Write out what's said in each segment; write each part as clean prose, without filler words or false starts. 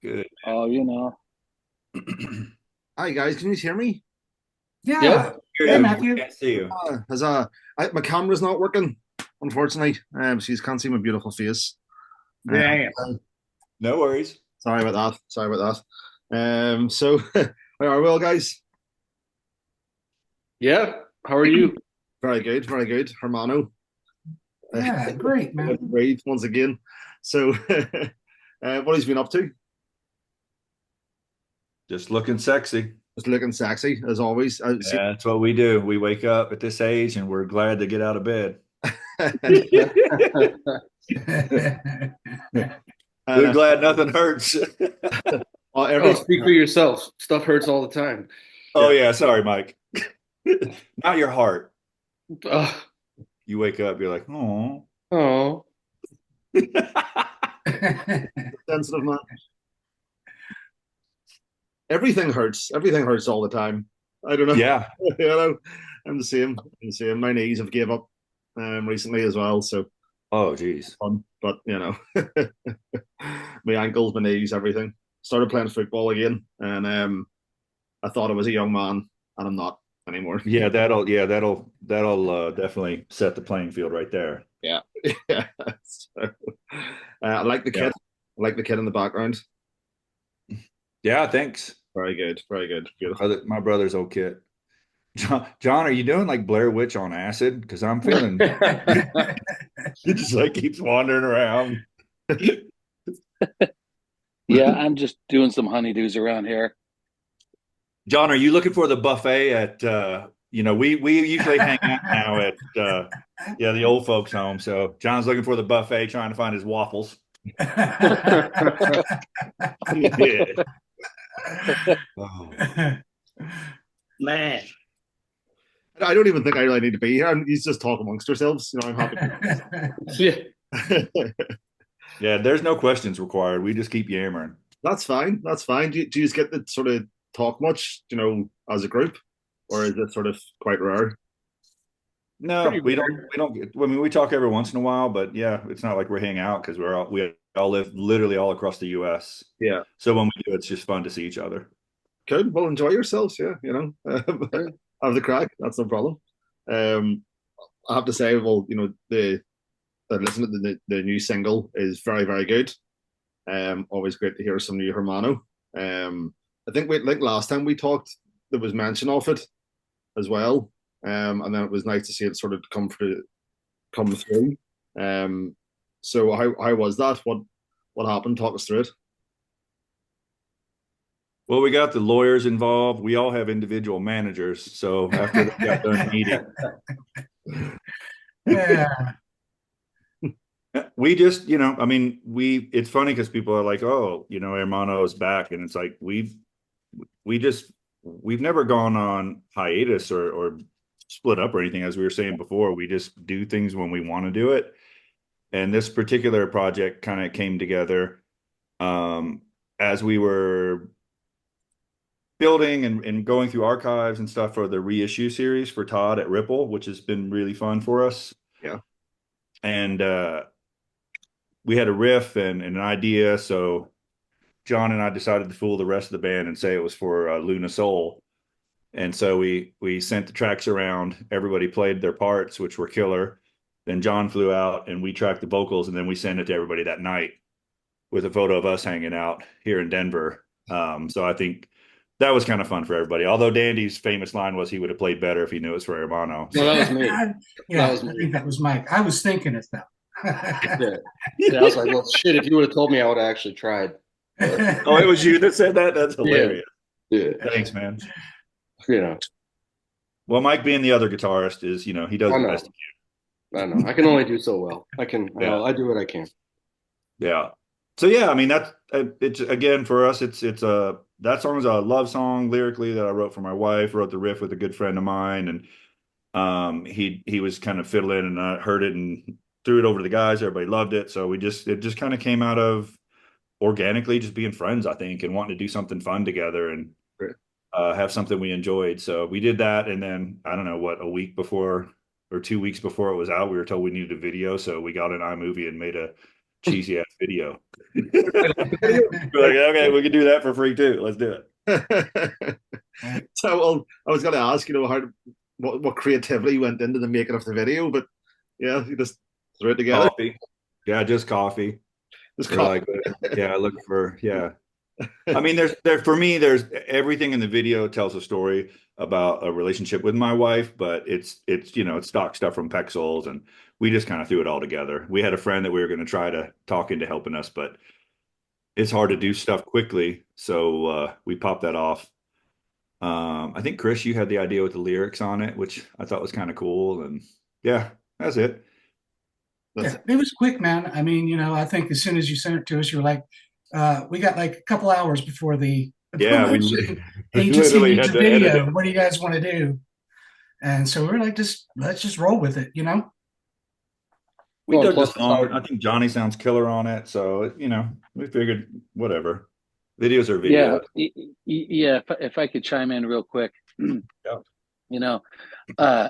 Good. Oh, Hi guys, can you hear me? Yep. I Yeah. hear Hey, you, but we Matthew. can't see you. Has my camera's not working, unfortunately. So you can't see my beautiful face. Damn. No worries. Sorry about that. Sorry about that. So how are we all, guys? Yep. How are you? Very good, very good. Hermano, Yeah, great, man. breathe once again. So, what he's been up to? Just looking sexy. Just looking sexy as always. I see. Yeah, that's what we do. We wake up at this age and we're glad to get out of bed. and We're glad nothing hurts. well, Oh, every speak for yourself. Stuff hurts all the time. Oh yeah, yeah, sorry, Mike. Not your heart. Ugh. You wake up, you're like, oh. Oh. sensitive man. Everything hurts. Everything hurts all the time. I don't know. Yeah. I'm the same. I'm the same. My knees have gave up recently as well. So Oh, geez. fun, but my ankles, my knees, everything. Started playing football again, and I thought I was a young man, and I'm not anymore. Yeah, that'll definitely set the playing field right there. Yeah, yeah. So, I like the Yeah. kid. I like the kid in the background. Yeah, thanks. Very good. Very good. Beautiful. My brother's old kid. John, are you doing like Blair Witch on acid? Because I'm feeling it just like keeps wandering around. Yeah, I'm just doing some honeydews around here. John, are you looking for the buffet at we usually hang out now at the old folks home. So John's looking for the buffet trying to find his waffles. Yeah. Oh. Man. I don't even think I really need to be here. He's just talk amongst ourselves. I'm happy. Yeah. Yeah, there's no questions required. We just keep yammering. That's fine. That's fine. Do you just get to sort of talk much, as a group, or is it sort of quite rare? No, Pretty we don't. rare. We don't get. I mean, we talk every once in a while, but yeah, it's not like we're hanging out because we all live literally all across the U.S. Yeah. So when we do, it's just fun to see each other. Good. Well, enjoy yourselves. Yeah, Yeah. have the crack. That's no problem. Um, I have to say, well, listen to the new single is very, very good. Always great to hear some new Hermano. I think we like last time we talked, there was mention of it as well. And then it was nice to see it sort of come through. Um, so how was that? What happened? Talk us through it. Well, we got the lawyers involved. We all have individual managers. So after they got done meeting, Yeah. we just, I mean, it's funny because people are like, oh, Hermano is back. And it's like, we just, we've never gone on hiatus or split up or anything. As we were saying before, we just do things when we want to do it. And this particular project kind of came together um, as we were building and going through archives and stuff for the reissue series for Todd at Ripple, which has been really fun for us. Yeah. And we had a riff and an idea. So John and I decided to fool the rest of the band and say it was for Luna Soul. And so we sent the tracks around. Everybody played their parts, which were killer. Then John flew out and we tracked the vocals, and then we sent it to everybody that night with a photo of us hanging out here in Denver. So I think that was kind of fun for everybody. Although Dandy's famous line was he would have played better if he knew it was for Hermano. No, that So was me. That Yeah, was I me. think that was Mike. I was thinking it though. Yeah. Yeah, I was like, well, shit, if you would have told me, I would have actually tried. But oh, it was you that said that? That's yeah, hilarious. yeah. Thanks, man. You know, Well, Mike being the other guitarist is, he does I the know. best. I know. I can only do so well. Yeah. I do what I can. Yeah. So yeah, I mean that's it's again for us it's that song is a love song lyrically that I wrote for my wife, wrote the riff with a good friend of mine, and he was kind of fiddling and I heard it and threw it over to the guys. Everybody loved it. So it just kind of came out of organically just being friends, I think, and wanting to do something fun together and Great. have something we enjoyed. So we did that, and then I don't know what, a week before or 2 weeks before it was out, we were told we needed a video, so we got an iMovie and made a cheesy ass video. We're like, okay, we can do that for free too. Let's do it. So, well, I was going to ask, what creativity went into the making of the video, but yeah, you just threw it together. Coffee. Yeah, just coffee. Just We're like, yeah, look for, yeah. I mean, for me, there's everything in the video tells a story about a relationship with my wife, but it's stock stuff from Pexels, and we just kind of threw it all together. We had a friend that we were going to try to talk into helping us, but it's hard to do stuff quickly, so we popped that off. I think Chris, you had the idea with the lyrics on it, which I thought was kind of cool, and yeah, that's it. Yeah, it was quick, man. I mean, I think as soon as you sent it to us, you were like, we got like a couple hours before the Yeah, we promotion. Agency literally needs had a to edit video. it. What do you guys want to do? And so we're like, let's just roll with it, We Well, dug the plus song. I think Johnny sounds killer on it, so we figured whatever. Videos are Yeah, videos. yeah. If I could chime in real quick, Yeah. you know, uh,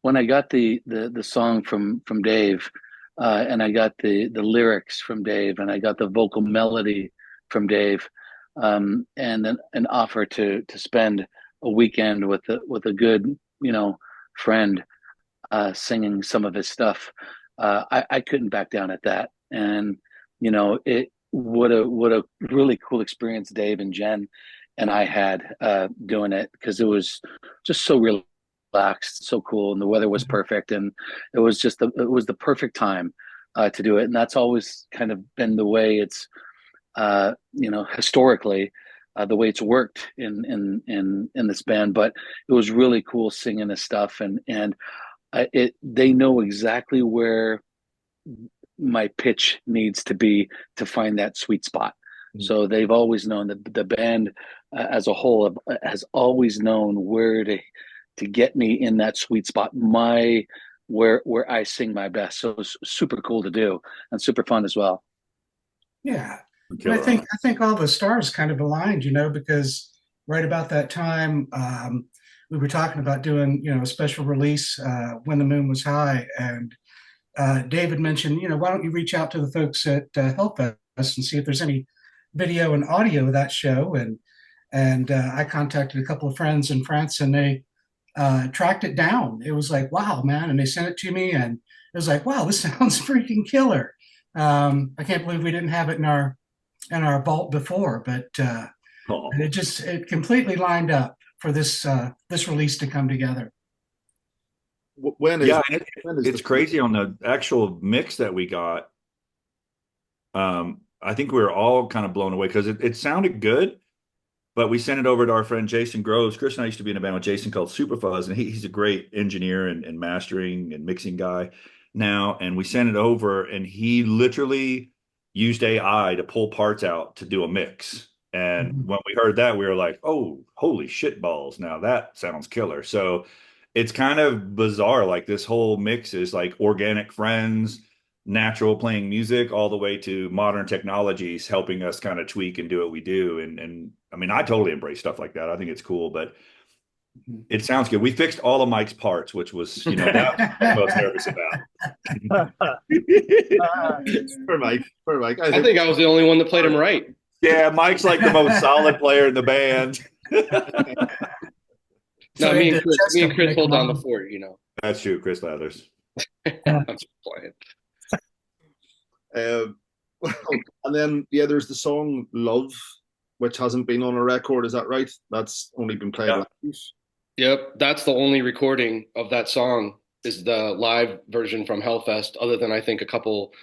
when I got the song from Dave, and I got the lyrics from Dave, and I got the vocal melody from Dave, and an offer to spend a weekend with a good friend, singing some of his stuff, I couldn't back down at that, and it what a really cool experience Dave and Jen and I had doing it, because it was just so relaxed, so cool, and the weather was perfect, and it was the perfect time to do it, and that's always kind of been the way it's historically. The way it's worked in this band, but it was really cool singing this stuff, and they know exactly where my pitch needs to be to find that sweet spot. So they've always known that the band as a whole has always known where to get me in that sweet spot, where I sing my best. So it's super cool to do and super fun as well. Yeah. And I Killer on think it. I think all the stars kind of aligned, because right about that time, we were talking about doing, a special release, when the moon was high, and David mentioned, why don't you reach out to the folks at Help Us and see if there's any video and audio of that show, and I contacted a couple of friends in France, and they tracked it down. It was like, wow, man, and they sent it to me, and it was like, wow, this sounds freaking killer. I can't believe we didn't have it in our vault before, but Oh. it completely lined up for this release to come together. When is Yeah, when is it's crazy on the actual mix that we got. I think we were all kind of blown away because it sounded good, but we sent it over to our friend Jason Groves. Chris and I used to be in a band with Jason called Superfuzz, and he's a great engineer and mastering and mixing guy now. And we sent it over, and he literally used AI to pull parts out to do a mix. And Mhm. when we heard that, we were like, "Oh, holy shit balls! Now that sounds killer." So it's kind of bizarre. Like this whole mix is like organic friends, natural playing music, all the way to modern technologies helping us kind of tweak and do what we do. And I mean, I totally embrace stuff like that. I think it's cool, but it sounds good. We fixed all of Mike's parts, which was, that I'm most nervous about. for Mike? For Mike, I think I was the only one that played him right. Yeah, Mike's like the most solid player in the band. No, So me the and Chris, chest me and don't Chris make hold them down the wrong. fort. That's true, Chris Lathers. I'm just playing. well, and then yeah, there's the song "Love," which hasn't been on a record. Is that right? That's only been played Yeah. live. Yep, that's the only recording of that song is the live version from Hellfest, other than I think a couple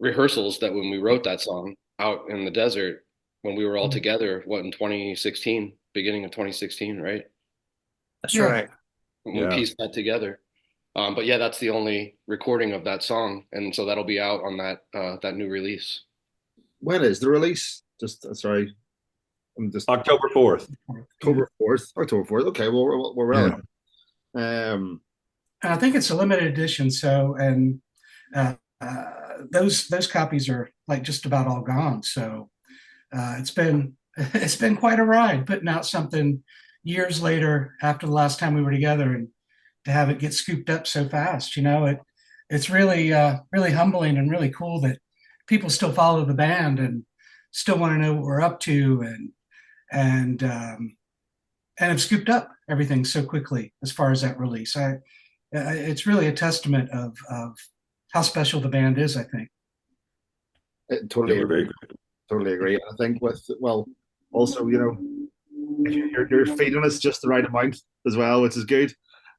rehearsals that when we wrote that song out in the desert when we were all together, in 2016, beginning of 2016, right? That's Yeah. right. When we Yeah. pieced that together. But yeah, that's the only recording of that song, and so that'll be out on that new release. When is the release? Just sorry, I'm just October 4th. October 4th. October 4th. Okay, well we're well. And I think it's a limited edition. So, and those copies are like just about all gone. So it's been it's been quite a ride putting out something years later after the last time we were together, and to have it get scooped up so fast. It's really really humbling and really cool that people still follow the band and still want to know what we're up to, and and have scooped up everything so quickly as far as that release. It's really a testament of how special the band is, I think. Yeah, Totally we're very agree. Totally agree. I think with, well, also, if you're feeding us just the right amount as well, which is good.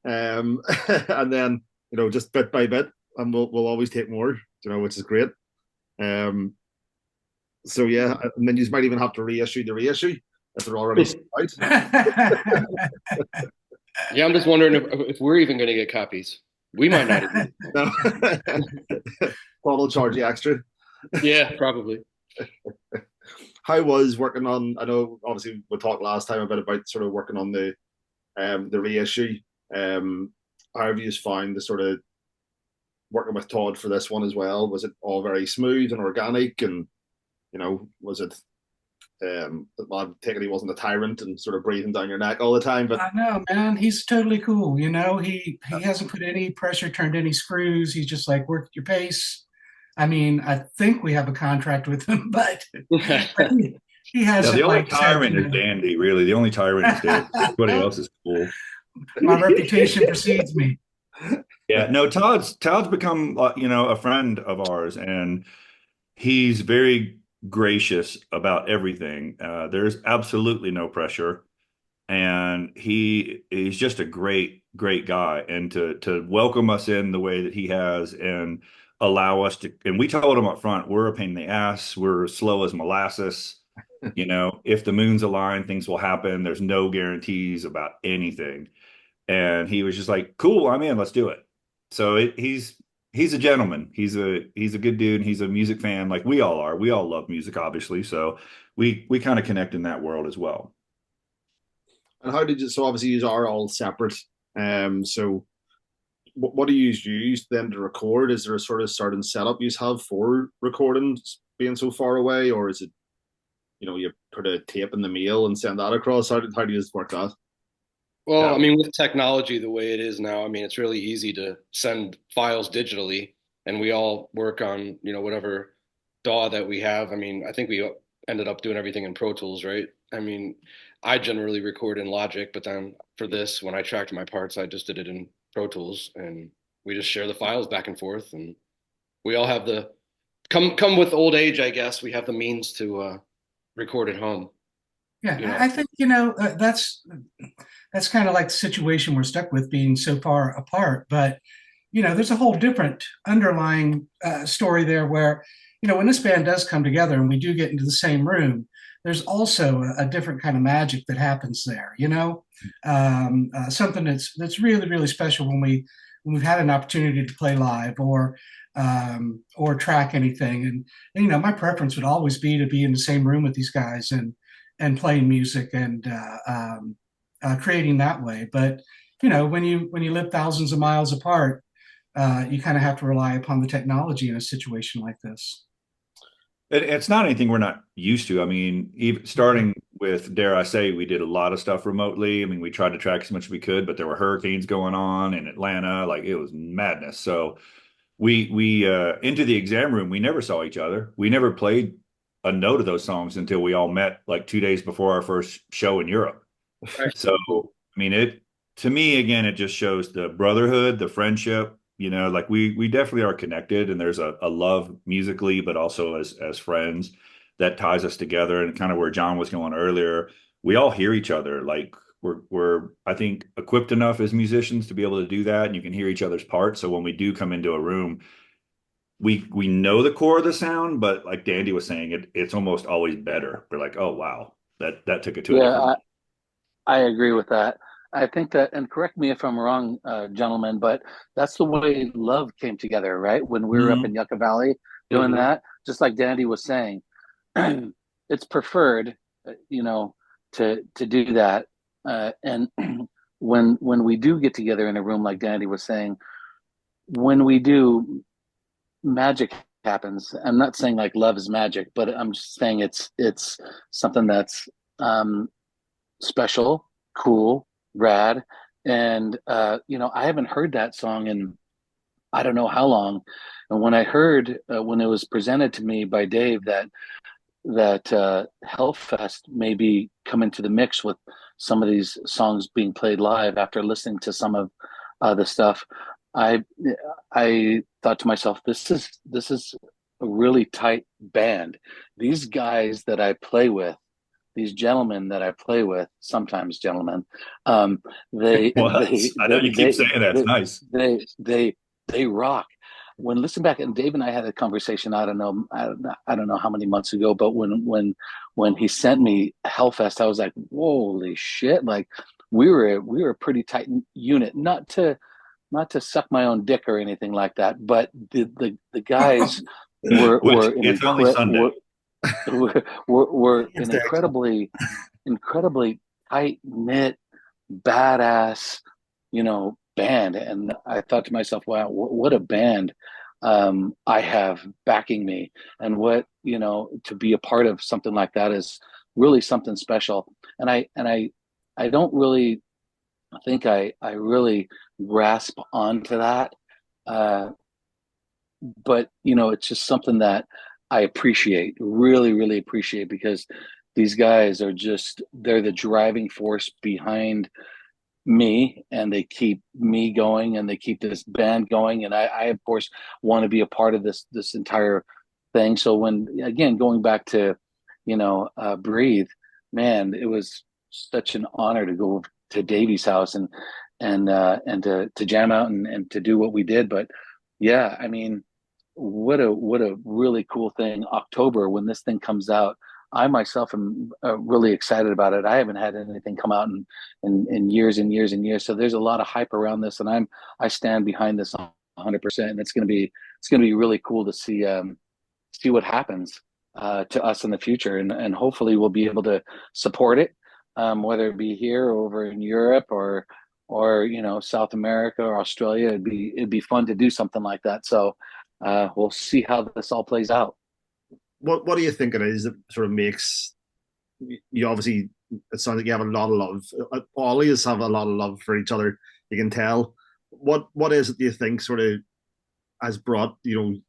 And then, just bit by bit, and we'll always take more, which is great. Um, so yeah, and then you might even have to reissue the reissue if they're already sold out. Yeah, I'm just wondering if we're even going to get copies. We might not even. No. Paul will charge you extra. Yeah, probably. How was working on? I know obviously we talked last time a bit about sort of working on the reissue. How have you found the sort of working with Todd for this one as well? Was it all very smooth and organic, and was it? I take it he wasn't a tyrant and sort of breathing down your neck all the time, but I know, man. He's totally cool. He hasn't put any pressure, turned any screws. He's just like work at your pace. I mean, I think we have a contract with him, but he Yeah, the hasn't only like said, tyrant is Dandy, really. The only tyrant is Dave. Everybody else is cool. my reputation precedes me. Yeah, no, Todd's become a friend of ours, and he's very gracious about everything. There's absolutely no pressure, and he's just a great guy. And to welcome us in the way that he has, and allow us to, and we told him up front, we're a pain in the ass, we're slow as molasses. If the moon's aligned, things will happen. There's no guarantees about anything. And he was just like, "Cool, I'm in. Let's do it." So he's a gentleman. He's a good dude. He's a music fan, like we all are. We all love music, obviously. So we kind of connect in that world as well. and how did you? So obviously you are all separate. So what do you use then to record? Is there a sort of certain setup you have for recording being so far away, or is it you put a tape in the mail and send that across? How do you work that? Well, I Yeah. mean, with technology the way it is now, I mean, it's really easy to send files digitally, and we all work on, whatever DAW that we have. I mean, I think we ended up doing everything in Pro Tools, right? I mean, I generally record in Logic, but then for this, when I tracked my parts, I just did it in Pro Tools, and we just share the files back and forth, and we all have the come with old age, I guess. We have the means to record at home, Yeah, you know. I think that's kind of like the situation we're stuck with being so far apart. But there's a whole different underlying story there where when this band does come together and we do get into the same room, there's also a different kind of magic that happens there. Something that's really really special when we've had an opportunity to play live or track anything. And my preference would always be to be in the same room with these guys and playing music and creating that way. But when you live thousands of miles apart, you kind of have to rely upon the technology in a situation like this. It's not anything we're not used to. I mean, even starting with, dare I say, we did a lot of stuff remotely. I mean, we tried to track as much as we could, but there were hurricanes going on in Atlanta. Like it was madness. So we into the exam room, we never saw each other. We never played a note of those songs until we all met like 2 days before our first show in Europe. Right. So, I mean, it to me again, it just shows the brotherhood, the friendship. Like we definitely are connected, and there's a love musically, but also as friends that ties us together. And kind of where John was going earlier, we all hear each other. Like we're I think equipped enough as musicians to be able to do that, and you can hear each other's parts. So when we do come into a room, we know the core of the sound, but like Dandy was saying, it's almost always better. We're like, oh wow, that took it to a different. Yeah, I agree with that. I think that, and correct me if I'm wrong, gentlemen, but that's the way Love came together, right? When we were up in Mhm. Yucca Valley doing Mhm. that, just like Dandy was saying, it's preferred, to do that. And when we do get together in a room, like Dandy was saying, when we do, magic happens. I'm not saying like love is magic, but I'm just saying it's something that's um, special, cool, rad, and I haven't heard that song in I don't know how long. And when I heard when it was presented to me by Dave that Hellfest may be come into the mix with some of these songs being played live after listening to some of the stuff, I I thought to myself, this is a really tight band. These guys that I play with, these gentlemen that I play with, sometimes gentlemen, um, they Well, they I know they you keep they saying that. It's they nice. they they, they rock. When listen back, and Dave and I had a conversation. I don't know how many months ago, but when he sent me Hellfest, I was like, holy shit! Like we were a pretty tight unit. Not to suck my own dick or anything like that, but the guys Which were an it's only Sunday. were It's an the actual. incredibly tight knit, badass, band. And I thought to myself, wow, what a band I have backing me, and what to be a part of something like that is really something special. And I don't really think I really grasp onto that. Uh, but it's just something that I appreciate, really, really appreciate, because these guys they're the driving force behind me, and they keep me going, and they keep this band going. And I of course want to be a part of this entire thing. So when, again, going back to, Breathe, man, it was such an honor to go to Davey's house and to jam out and to do what we did. But yeah, I mean, what a really cool thing. October, when this thing comes out, I myself am really excited about it. I haven't had anything come out in years and years and years. So there's a lot of hype around this, and I stand behind this 100%. And it's gonna be really cool to see what happens to us in the future, and hopefully we'll be able to support it, whether it be here or over in Europe, or South America or Australia. It'd be fun to do something like that. So we'll see how this all plays out. What do you think it is that sort of makes you, obviously, it sounds like you have a lot of love. Always have a lot of love for each other. You can tell. What is it, do you think, sort of has brought you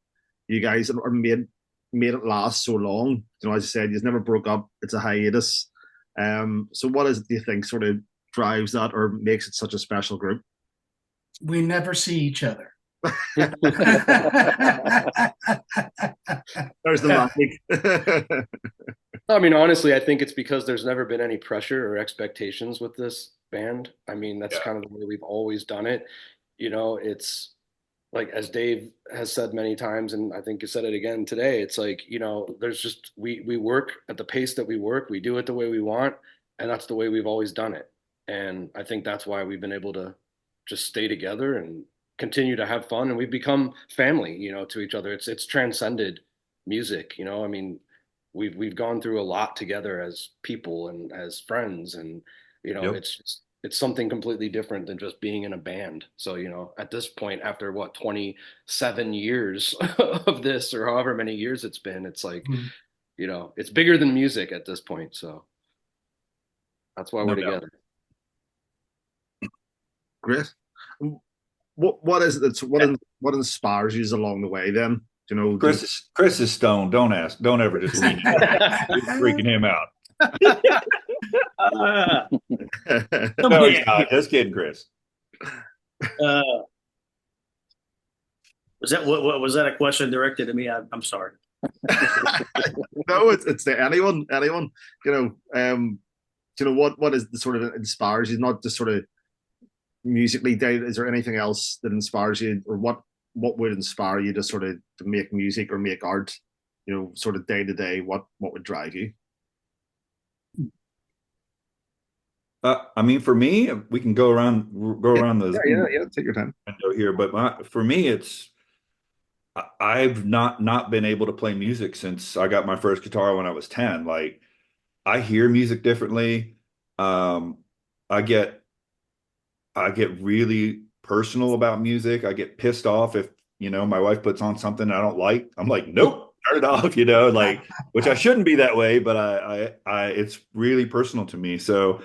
guys, or made it last so long? As I said, you never broke up. It's a hiatus. So what is it, do you think, sort of drives that or makes it such a special group? We never see each other. There's the magic. I mean, honestly, I think it's because there's never been any pressure or expectations with this band. I mean, that's Yeah. kind of the way we've always done it. It's like, as Dave has said many times, and I think you said it again today, it's like, there's just we work at the pace that we work, we do it the way we want, and that's the way we've always done it. And I think that's why we've been able to just stay together and continue to have fun, and we've become family, to each other. It's transcended music, I mean, we've gone through a lot together as people and as friends, and Yep. it's something completely different than just being in a band. So, at this point, after what, 27 years of this, or however many years it's been, it's like, Mhm. it's bigger than music at this point. So that's why No we're doubt. together. Great. What is it that's what inspires you along the way then? Chris is stoned. Don't ask. Don't ever just lean in. You're freaking him out. Uh, No, somebody, he's not. Just kidding, Chris. uh, was that a question directed at me? I'm sorry. No, it's to anyone. What is the sort of inspires you? Not just sort of musically, Dave. Is there anything else that inspires you, or what would inspire you to sort of to make music or make art? Sort of day to day. What would drive you? I mean, for me, we can go around the Yeah, yeah, Zoom yeah. Take your time. window here, but for me, I've not been able to play music since I got my first guitar when I was 10. Like, I hear music differently. Um, I get I get really personal about music. I get pissed off if, my wife puts on something I don't like. I'm like, nope, turn it off, like, which I shouldn't be that way, but it's really personal to me. So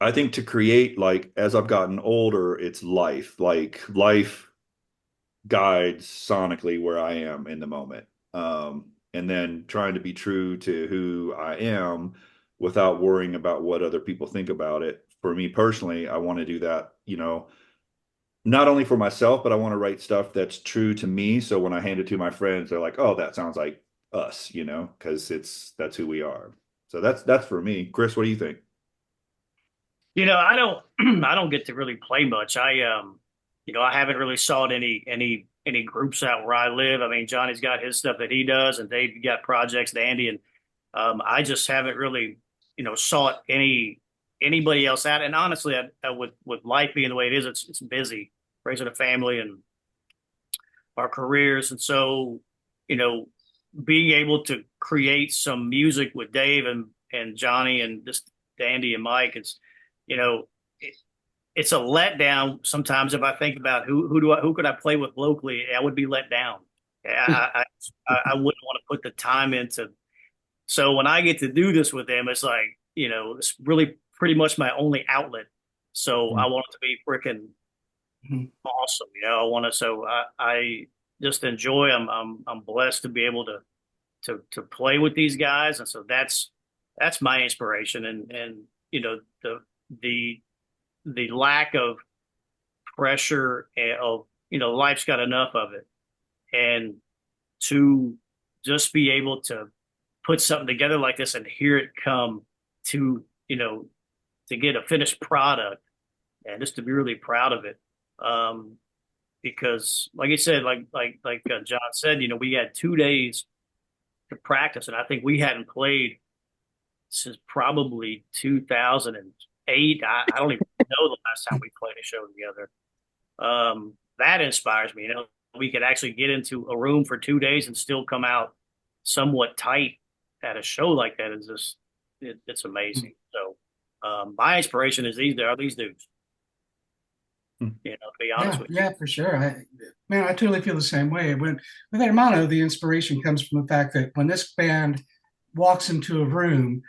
I think to create, like, as I've gotten older, it's life. Like, life guides sonically where I am in the moment. And then trying to be true to who I am without worrying about what other people think about it. For me personally, I want to do that, not only for myself, but I want to write stuff that's true to me. So when I hand it to my friends, they're like, "Oh, that sounds like us," because that's who we are. So that's for me. Chris, what do you think? I don't I don't get to really play much. I haven't really sought any groups out where I live. I mean, Johnny's got his stuff that he does, and they've got projects, and Andy, and I just haven't really, sought anybody else out. And honestly, with life being the way it is, it's busy raising a family and our careers, and so you know, being able to create some music with Dave and Johnny and just Andy and Mike, you know, it, it's a letdown sometimes if I think about who could I play with locally. I would be let down. I wouldn't want to put the time into. So when I get to do this with them, it's like it's really pretty much my only outlet. So I want it to be freaking awesome. I want to. So I just enjoy. I'm blessed to be able to play with these guys, and so that's my inspiration. And the the lack of pressure of life's got enough of it, and to just be able to put something together like this and hear it come to to get a finished product and just to be really proud of it. Because like I said, like John said, we had 2 days to practice, and I think we hadn't played since probably 2008. I don't even know the last time we played a show together. That inspires me. We could actually get into a room for 2 days and still come out somewhat tight at a show like that is just it's amazing. So my inspiration is these dudes. To be honest with you. Yeah, for sure. Man, I totally feel the same way. With Hermano, the inspiration comes from the fact that when this band walks into a room,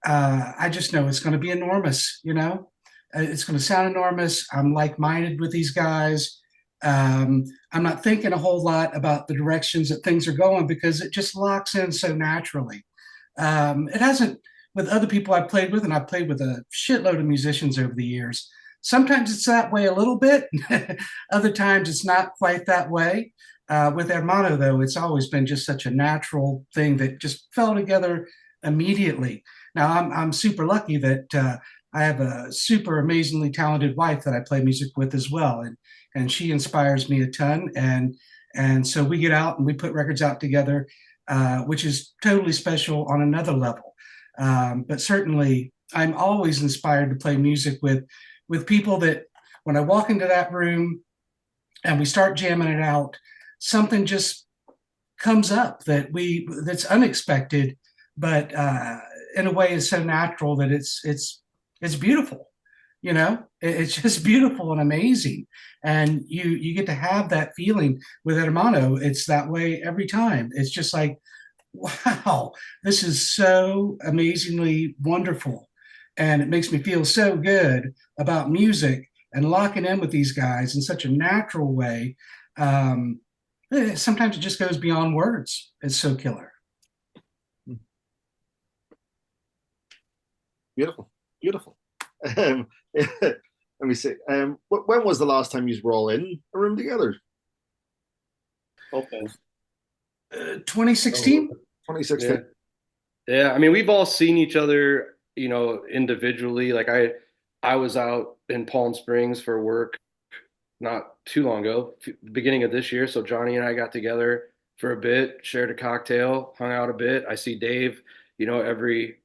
I just know it's going to be enormous. It's going to sound enormous. I'm like-minded with these guys. I'm not thinking a whole lot about the directions that things are going because it just locks in so naturally. It hasn't with other people I've played with, and I've played with a shitload of musicians over the years. Sometimes it's that way a little bit. Other times it's not quite that way. With Hermano, though, it's always been just such a natural thing that just fell together immediately. Now, I'm super lucky that I have a super amazingly talented wife that I play music with as well, and she inspires me a ton. And so we get out and we put records out together, which is totally special on another level. But certainly, I'm always inspired to play music with people that when I walk into that room and we start jamming it out, something just comes up that's unexpected, but in a way is so natural that it's beautiful. It's just beautiful and amazing, and you get to have that feeling with Hermano. It's that way every time. It's just like, wow, this is so amazingly wonderful, and it makes me feel so good about music and locking in with these guys in such a natural way. um, Sometimes it just goes beyond words. It's so killer. Beautiful, beautiful. Let me see. When was the last time you were all in a room together? Okay. 2016. 2016. Yeah. I mean, we've all seen each other, individually. Like I was out in Palm Springs for work not too long ago, beginning of this year. So Johnny and I got together for a bit, shared a cocktail, hung out a bit. I see Dave, every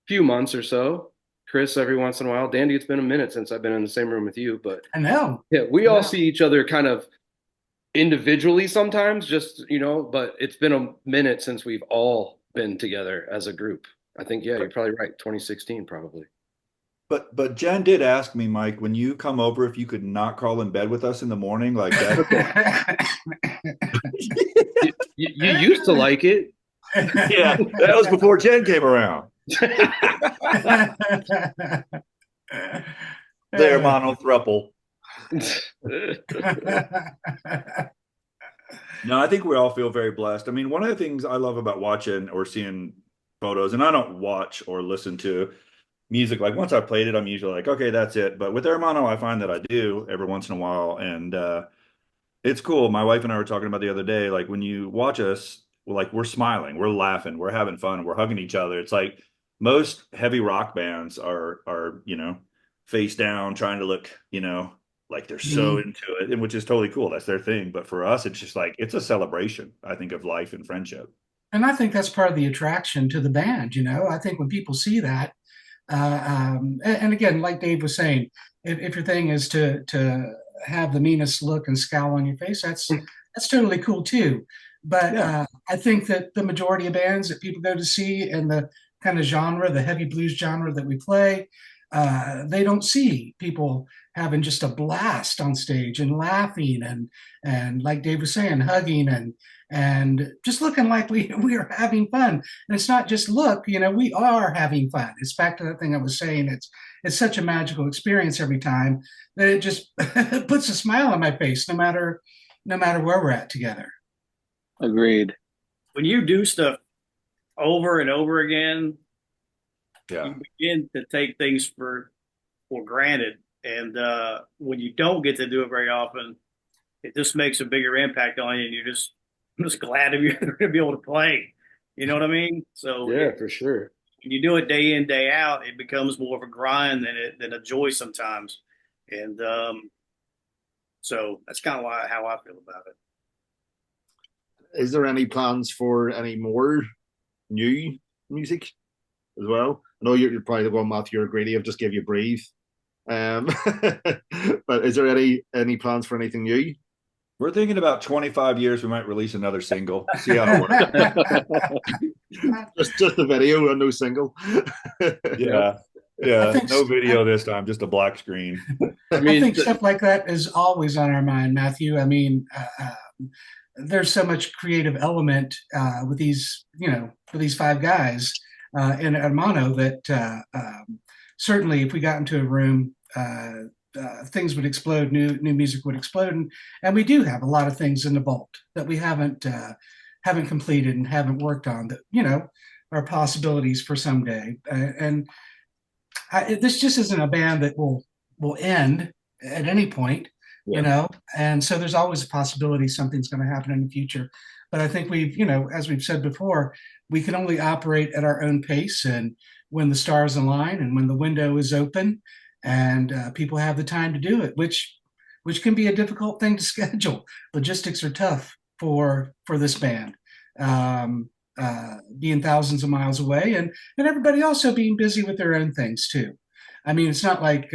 few months or so. Chris every once in a while. Dandy, it's been a minute since I've been in the same room with you, but I know. yeah, we all see each other kind of individually sometimes, just but it's been a minute since we've all been together as a group. I think, yeah, you're probably right. 2016, probably. But Jen did ask me, Mike, when you come over, if you could not crawl in bed with us in the morning like that. You used to like it. Yeah, that was before Jen came around. There, mono thruple. No, I think we all feel very blessed. I mean, one of the things I love about watching or seeing photos, and I don't watch or listen to music. Like once I've played it, I'm usually like, okay, that's it. But with Hermano, I find that I do every once in a while, and it's cool. My wife and I were talking about the other day, like when you watch us, like we're smiling, we're laughing, we're having fun, we're hugging each other. It's like most heavy rock bands are, face down, trying to look, like they're so Mhm. into it, and which is totally cool. That's their thing. But for us, it's just like it's a celebration, I think, of life and friendship. And I think that's part of the attraction to the band. I think when people see that, and again, like Dave was saying, if your thing is to have the meanest look and scowl on your face, that's totally cool too. But Yeah. I think that the majority of bands that people go to see in the kind of genre, the heavy blues genre that we play, they don't see people having just a blast on stage and laughing and like Dave was saying, hugging and just looking like we are having fun. And it's not just look, we are having fun. It's back to that thing I was saying. It's such a magical experience every time that it just puts a smile on my face, no matter where we're at together. Agreed. When you do stuff over and over again, Yeah. you begin to take things for granted. And when you don't get to do it very often, it just makes a bigger impact on you, and you're just glad to be, to be able to play. You know what I mean? So Yeah, for sure. when you do it day in, day out, it becomes more of a grind than a joy sometimes. And so that's kind of how I feel about it. Is there any plans for any more new music as well? I know you're probably the one, Matthew, or Grady. I've just gave you breathe. Um, but is there any plans for anything new? We're thinking about 25 years, we might release another single, see how it works. Just a video and no single. Yeah. I Yeah. think No video this time, just a black screen. I I mean, think stuff like that is always on our mind, Matthew. I mean, there's so much creative element with these five guys in Hermano that certainly, if we got into a room, things would explode, new music would explode, and we do have a lot of things in the vault that we haven't completed and haven't worked on that are possibilities for someday. And this just isn't a band that will end at any point, Yeah. and so there's always a possibility something's going to happen in the future. But I think as we've said before, we can only operate at our own pace and when the stars align and when the window is open and people have the time to do it, which can be a difficult thing to schedule. Logistics are tough for this band. Being thousands of miles away and everybody also being busy with their own things too. I mean, it's not like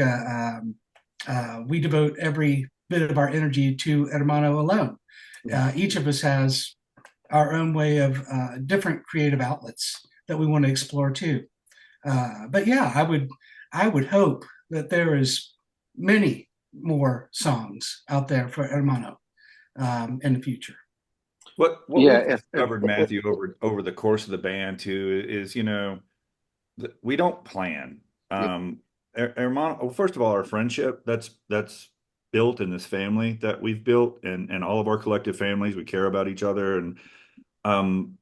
we devote every bit of our energy to Hermano alone. Each of us has our own way of different creative outlets that we want to explore too. But yeah, I would hope that there is many more songs out there for Hermano in the future. What Yeah. we've discovered, Matthew, over the course of the band too, is we don't plan. Yeah. Hermano, well, first of all, our friendship that's built in this family that we've built, and all of our collective families, we care about each other, and um,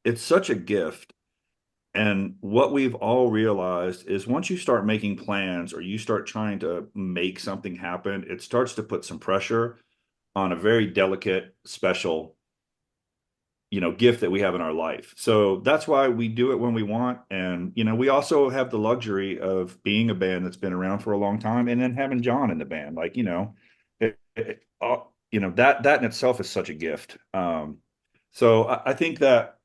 it's such a gift. And what we've all realized is once you start making plans or you start trying to make something happen, it starts to put some pressure on a very delicate, special gift that we have in our life. So that's why we do it when we want. And, we also have the luxury of being a band that's been around for a long time and then having John in the band. Like, that in itself is such a gift. So I think that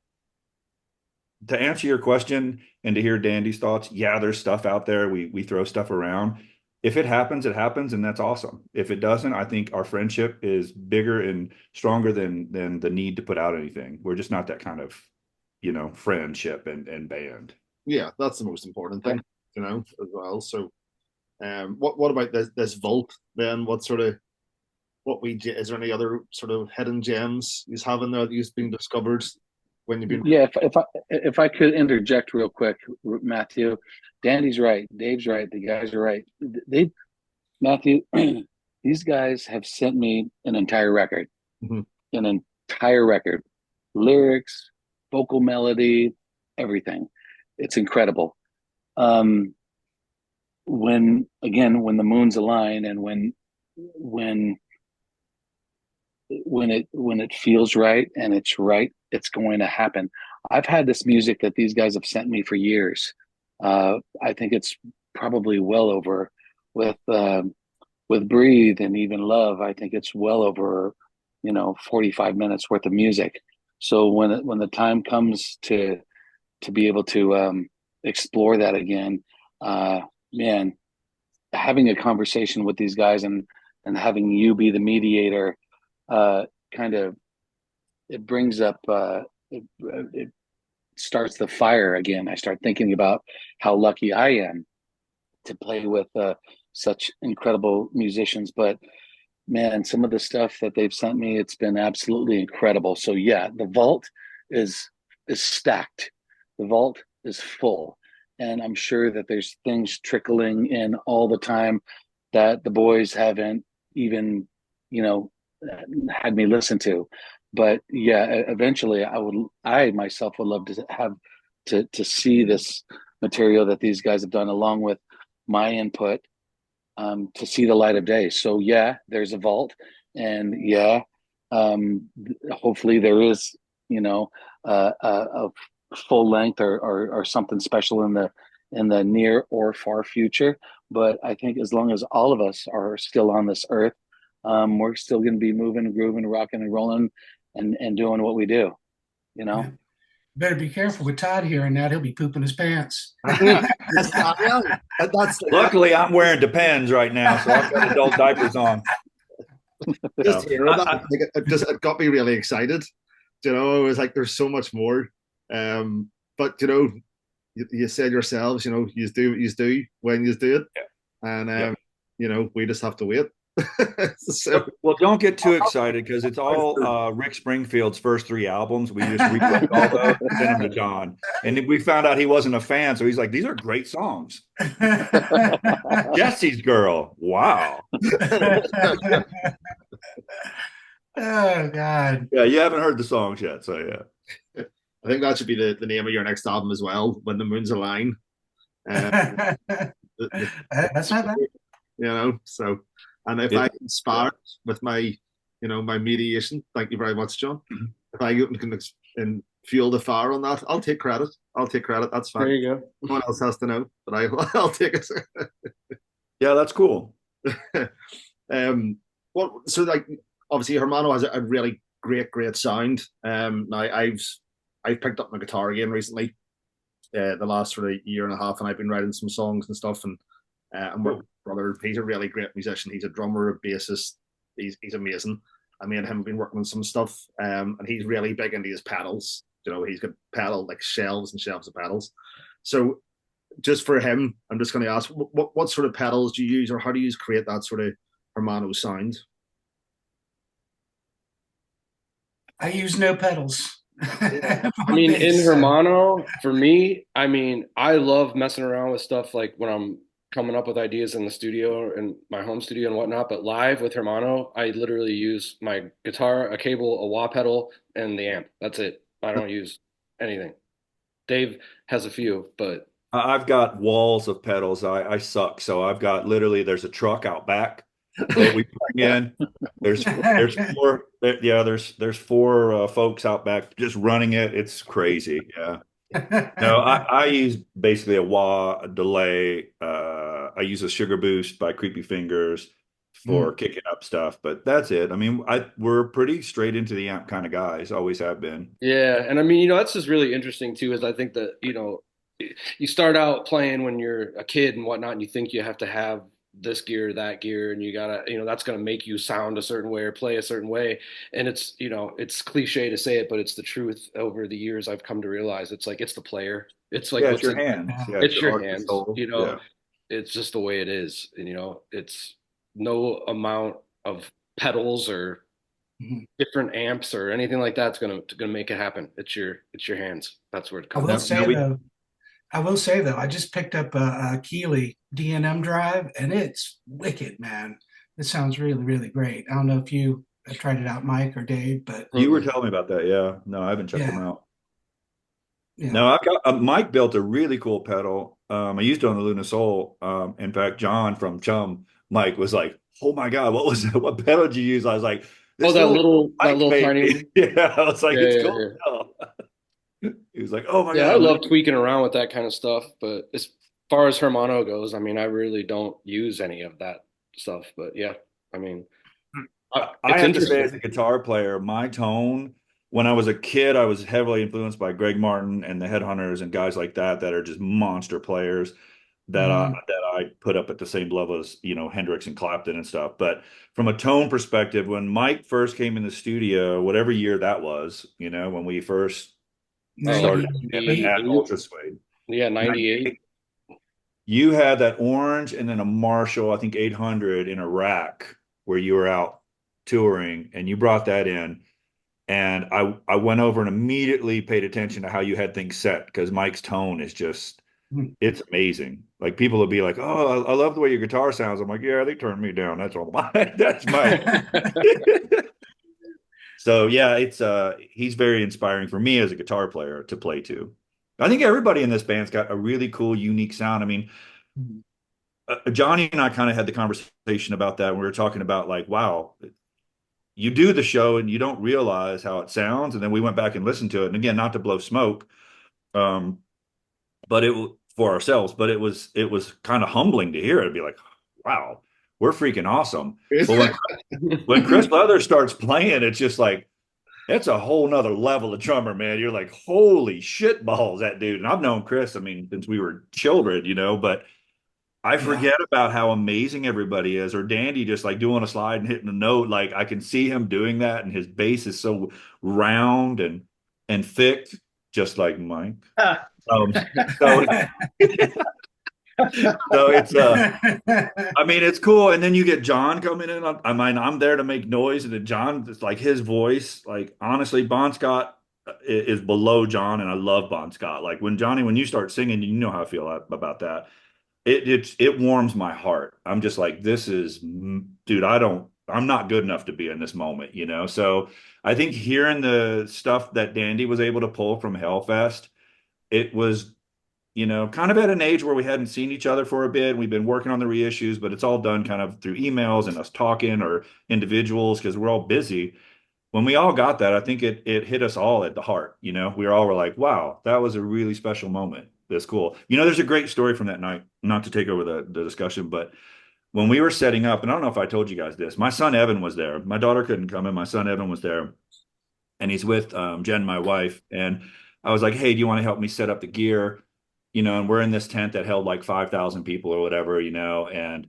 to answer your question and to hear Dandy's thoughts, yeah, there's stuff out there. We throw stuff around. If it happens, it happens, and that's awesome. If it doesn't, I think our friendship is bigger and stronger than the need to put out anything. We're just not that kind of, friendship and band. Yeah, that's the most important thing, as well. So, what about this vault then? Is there any other sort of hidden gems you have in there that you've been discovered when you've been? Yeah, if I could interject real quick, Matthew, Dandy's right, Dave's right, the guys are right. Matthew, these guys have sent me an entire record, Mhm. an entire record, lyrics, vocal melody, everything. It's incredible. Um, when the moons align and when when it feels right and it's right, it's going to happen. I've had this music that these guys have sent me for years. I think it's probably well over with Breathe and even Love. I think it's well over 45 minutes worth of music. So when the time comes to be able to explore that again, man, having a conversation with these guys and having you be the mediator, uh, kind of it brings up it starts the fire again. I start thinking about how lucky I am to play with such incredible musicians. But man, some of the stuff that they've sent me, it's been absolutely incredible. So yeah, the vault is is stacked. The vault is full. And I'm sure that there's things trickling in all the time that the boys haven't even, you know, had me listen to. But yeah, eventually I myself would love to have to see this material that these guys have done along with my input, to see the light of day. So yeah, there's a vault, and yeah, hopefully there is, a full length or something special in the near or far future. But I think as long as all of us are still on this earth, we're still going to be moving, grooving, rocking, and rolling, and doing what we do. You know. Yeah. Better be careful with Todd hearing that. He'll be pooping his pants. That's Luckily, I'm wearing Depends right now, so I've got adult diapers on. just So, hearing that. Like, it got me really excited. It was like there's so much more. But you said yourselves, you do what you do when you do it, and yeah. we just have to wait. So Well, don't get too excited because it's all Rick Springfield's first three albums. We just rewrote all those and sent them to John. And then we found out he wasn't a fan. So he's like, these are great songs. Jesse's Girl. Wow. Oh God. Yeah, you haven't heard the songs yet. So, yeah. I think that should be the name of your next album as well, When the Moons Align. That's not bad. So, and if I inspire with my, my mediation, thank you very much, John. If I can fuel the fire on that, I'll take credit. That's fine. There you go. No one else has to know, but I'll take it. Yeah, that's cool. So like obviously Hermano has a really great sound. Now I've picked up my guitar again recently, the last sort of year and a half, and I've been writing some songs and stuff, and my brother, he's a really great musician. He's a drummer, a bassist. He's amazing. I mean, him have been working on some stuff, and he's really big into his pedals. He's got pedal like shelves and shelves of pedals. So just for him, I'm just going to ask, what sort of pedals do you use, or how do you create that sort of Hermano sound? I use no pedals. I mean, in Hermano, for me, I mean, I love messing around with stuff like when I'm coming up with ideas in the studio and my home studio and whatnot. But live with Hermano, I literally use my guitar, a cable, a wah pedal, and the amp. That's it. I don't use anything. Dave has a few, but I've got walls of pedals. I suck. So I've got literally, there's a truck out back that we bring in. There's four. There's four folks out back just running it. It's crazy. Yeah. No, I use basically a wah, a delay. I use a sugar boost by Creepy Fingers for kicking up stuff, but that's it. I mean, we're pretty straight into the amp kind of guys. Always have been. yeah. And I mean, that's just really interesting too, is I think that, you start out playing when you're a kid and whatnot, and you think you have to have this gear, that gear, and you gotta, that's gonna make you sound a certain way or play a certain way. And it's cliche to say it, but it's the truth. Over the years, I've come to realize it's like it's the player. It's like Yeah, what's it's your hands. Yeah, it's your heart and hands. soul. Yeah. It's just the way it is. And it's no amount of pedals or different amps or anything like that's gonna make it happen. It's your hands. That's where it I comes will down. say though, I just picked up a Keeley D&M drive, and it's wicked, man. It sounds really, really great. I don't know if you tried it out, Mike or Dave, but You were telling me about that. Yeah. No, I haven't checked them yeah, out. yeah. No, I've got Mike built a really cool pedal. I used it on the Luna Soul. In fact, John from Chum, Mike was like, "Oh my God, what was that? What pedal did you use?" I was like, Oh, "This little that Mike little made tiny me." one. Yeah, I was like, Yeah, "It's yeah, cool." yeah. He was like, "Oh my Yeah, I God." love tweaking around with that kind of stuff. But as far as Hermano goes, I mean, I really don't use any of that stuff. But yeah, I mean, I it's have to say, as a interesting. guitar player, my tone, when I was a kid, I was heavily influenced by Greg Martin and the Headhunters and guys like that are just monster players Mm, that I put up at the same level as, Hendrix and Clapton and stuff. But from a tone perspective, when Mike first came in the studio, whatever year that was, when we first Like started jamming 98. at 98. Ultra Suede, Yeah, 98. 98, you had that orange and then a Marshall, I think 800 in a rack where you were out touring, and you brought that in. And I went over and immediately paid attention to how you had things set, because Mike's tone is just, Mm. it's amazing. Like, people will be like, "Oh, I love the way your guitar sounds." I'm like, "Yeah, they turned me down. That's all my that's Mike." So yeah, it's he's very inspiring for me as a guitar player to play to. I think everybody in this band's got a really cool, unique sound. I mean, Johnny and I kind of had the conversation about that when we were talking about, like, wow, you do the show and you don't realize how it sounds. And then we went back and listened to it. And again, not to blow smoke, um, but for ourselves, but it was kind of humbling to hear it. It'd be like, wow, we're freaking awesome. But when Chris Leather starts playing, it's just like, it's a whole nother level of drummer, man. You're like, holy shit balls, that dude. And I've known Chris, I mean, since we were children, but I Yeah. forget about how amazing everybody is. Or Dandy just like doing a slide and hitting a note. Like, I can see him doing that, and his bass is so round and thick, just like Mike. Um, so so it's I mean, it's cool. And then you get John coming in. I mean, I'm there to make noise, and then John, it's like his voice. Like, honestly, Bon Scott is below John, and I love Bon Scott. Like, when you start singing, you know how I feel about that. It warms my heart. I'm just like, this is, dude, I'm not good enough to be in this moment. So I think hearing the stuff that Dandy was able to pull from Hellfest, it was, kind of at an age where we hadn't seen each other for a bit. We've been working on the reissues, but it's all done kind of through emails and us talking, or individuals, because we're all busy. When we all got that, I think it hit us all at the heart. We were like, wow, that was a really special moment. That's cool. There's a great story from that night, not to take over the discussion, but when we were setting up, and I don't know if I told you guys this, my son Evan was there. My daughter couldn't come in. My son Evan was there, and he's with Jen, my wife. And I was like, "Hey, do you want to help me set up the gear?" And we're in this tent that held like 5,000 people or whatever, and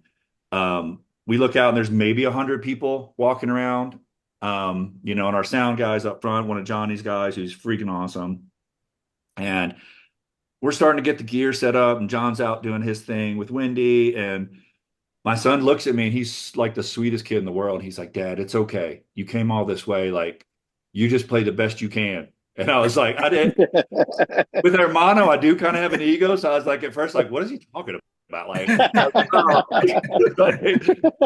we look out and there's maybe 100 people walking around, and our sound guys up front, one of Johnny's guys who's freaking awesome. And we're starting to get the gear set up, and John's out doing his thing with Wendy. And my son looks at me, and he's like the sweetest kid in the world. He's like, "Dad, it's okay. You came all this way. Like, you just play the best you can." And I was like, I did. With Hermano, I do kind of have an ego. So I was like, at first, like, what is he talking about? Like, oh.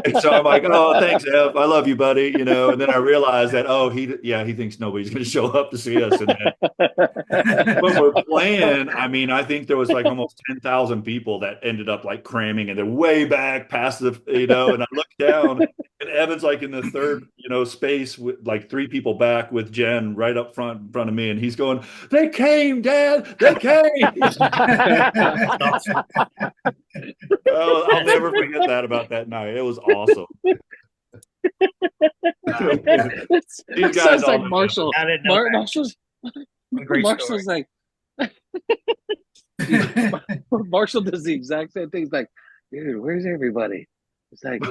And so I'm like, "Oh, thanks, Ev. I love you, buddy." And then I realized that, oh, he thinks nobody's going to show up to see us. And then when we're playing, I mean, I think there was like almost 10,000 people that ended up like cramming, and they're way back past and I look down, and Evan's like in the third, space, with like three people back, with Jen right up front in front of me. And he's going, "They came, Dad, they came." Oh, I'll never forget that about that night. It was awesome. That These guys sounds all like know Marshall. I didn't know that. Marshall's A great story. Marshall's like Marshall does the exact same thing. He's like, dude, where's everybody? It's like,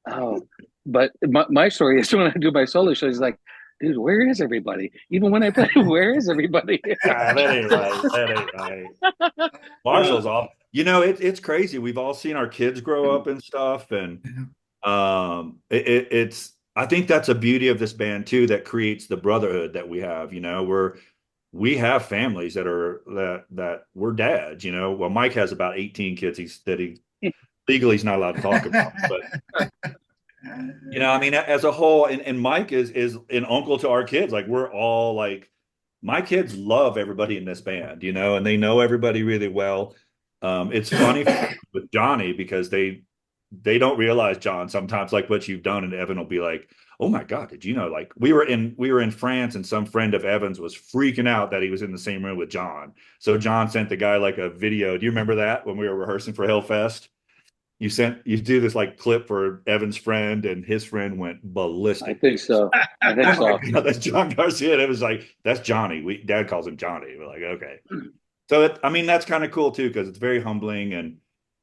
oh, but my story is when I do my solo show, he's like, dude, where is everybody? Even when I play, where is everybody? that ain't right. That ain't right. Marshall's off. It's crazy. We've all seen our kids grow up and stuff, and it's. I think that's a beauty of this band too, that creates the brotherhood that we have. We have families that we're dads. Well, Mike has about 18 kids. He legally he's not allowed to talk about, but You know, I mean, as a whole, and Mike is an uncle to our kids. Like we're all like, my kids love everybody in this band, you know, and they know everybody really well. It's funny with Johnny because they don't realize, John, sometimes like what you've done, and Evan will be like, "Oh my God, did you know?" Like we were in France, and some friend of Evan's was freaking out that he was in the same room with John. So John sent the guy like a video. Do you remember that when we were rehearsing for Hellfest? You do this like clip for Evan's friend, and his friend went I ballistic. think so. I think Oh my so. God, that's John Garcia. And it was like, that's Johnny. Dad calls him Johnny. We're like, okay. So I mean, that's kind of cool too, because it's very humbling, and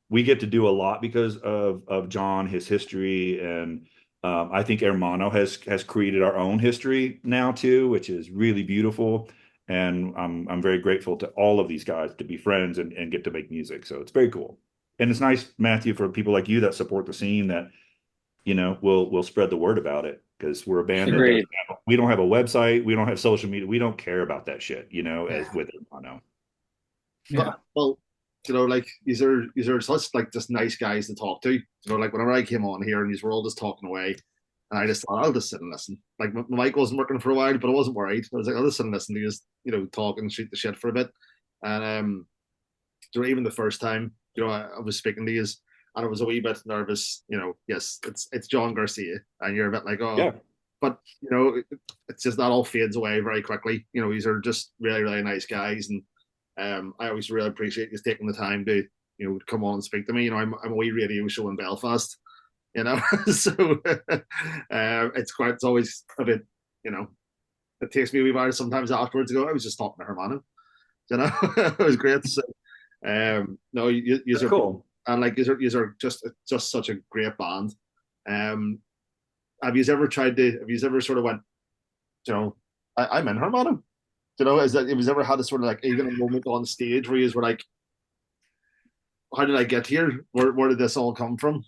we get to do a lot because of John, his history, and I think Hermano has created our own history now too, which is really beautiful. And I'm very grateful to all of these guys to be friends and get to make music. So it's very cool. And it's nice, Matthew, for people like you that support the scene that, will spread the word about it, because we're a band that Agreed. we don't have a website, we don't have social media, we don't care about that shit, as Yeah. with Hermano. Yeah. Well, like these are such like just nice guys to talk to. Like whenever I came on here and these were all just talking away, and I just thought I'll just sit and listen. Like my mic wasn't working for a while, but I wasn't worried. I was like, I'll just sit and listen to just talk and shoot the shit for a bit. And even the first time, I was speaking to you, and I was a wee bit nervous. Yes, it's John Garcia, and you're a bit like, oh, Yeah. but it's just that all fades away very quickly. These are just really, really nice guys, and I always really appreciate you taking the time to come on and speak to me. I'm a wee radio show in Belfast, so it's always a bit, it takes me a wee while sometimes afterwards to go, I was just talking to Hermano, it was great. So, no, you That's are, cool. and like you are just such a great band. Um, have you ever sort of went, I'm in Hermano? Is that it was ever had a sort of like even a moment on stage where you were like, how did I get here? Where did this all come from?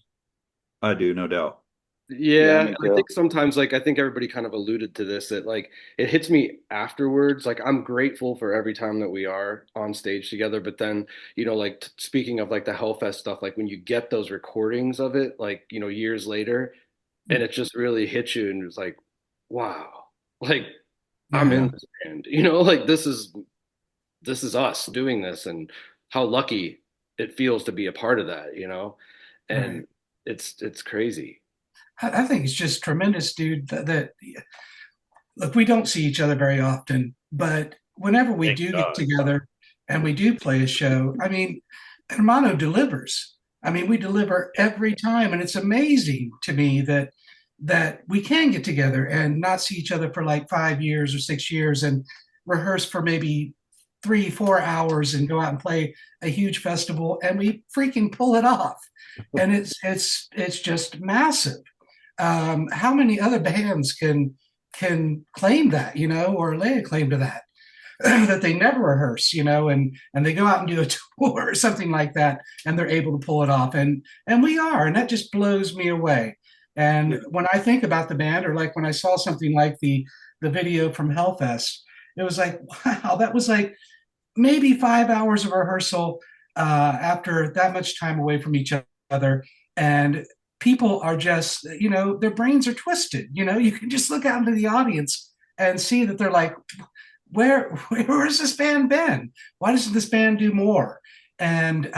I do, no doubt. Yeah, Yeah, me and I too. think sometimes like I think everybody kind of alluded to this that like it hits me afterwards. Like I'm grateful for every time that we are on stage together, but then, like speaking of like the Hellfest stuff, like when you get those recordings of it, like, years later, and it just really hits you and it's like, wow, like I'm Yeah. in this band, like this is us doing this and how lucky it feels to be a part of that, Right. and it's crazy. I think it's just tremendous, dude. That look, we don't see each other very often, but whenever we Thank do get God. together and we do play a show, I mean, Hermano delivers. I mean, we deliver every time, and it's amazing to me that we can get together and not see each other for like 5 years or 6 years and rehearse for maybe 3, 4 hours and go out and play a huge festival, and we freaking pull it off, and it's just massive. How many other bands can claim that, or lay a claim to that? That they never rehearse, and they go out and do a tour or something like that, and they're able to pull it off, and we are, and that just blows me away. Yeah. And when I think about the band, or like when I saw something like the video from Hellfest, it was like, wow, that was like maybe 5 hours of rehearsal after that much time away from each other, and people are just, their brains are twisted. You can just look out into the audience and see that they're like, where's this band been? Why doesn't this band do more? And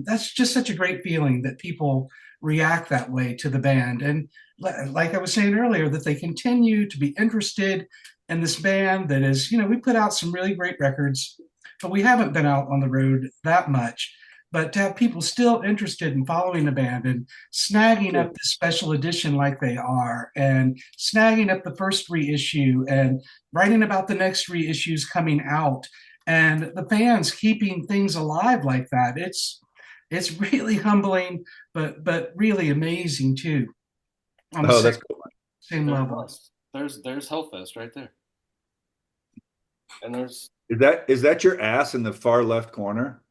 that's just such a great feeling that people react that way to the band. And like I was saying earlier, that they continue to be interested in this band that is, we put out some really great records, but we haven't been out on the road that much. But to have people still interested in following the band and snagging Sure. up the special edition like they are, and snagging up the first reissue, and writing about the next reissues coming out, and the fans keeping things alive like that. It's really humbling, but really amazing too, on the Oh, same that's cool. same There's level. us. There's Hellfest right there. And there's Is that your ass in the far left corner?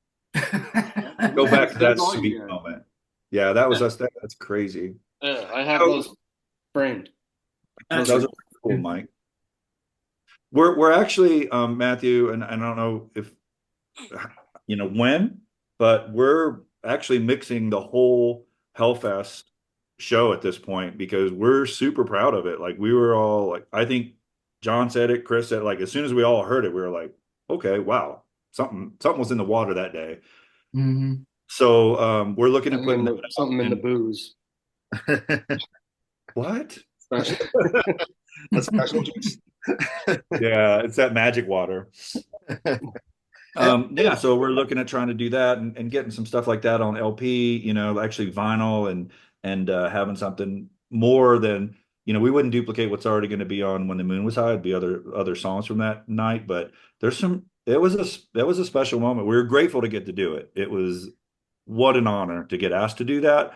Go back to that there's all you sweet guys. moment. Yeah, that was Yeah, us. That's crazy. yeah, I have Oh, those framed. That's those are cool. cool, Mike. We're actually, Matthew, and I don't know if when, but we're actually mixing the whole Hellfest show at this point because we're super proud of it. Like we were all like, I think John said it, Chris said, like as soon as we all heard it, we were like, okay, wow, something was in the water that day. Mhm. So we're looking at putting that Something out. in the And booze. what? Special. That's special juice. Yeah, it's that magic water. Yeah, so we're looking at trying to do that and getting some stuff like that on LP, actually vinyl and having something more than, we wouldn't duplicate what's already going to be on When the Moon Was High. It'd be other songs from that night, but it was a special moment. We were grateful to get to do it. It was what an honor to get asked to do that.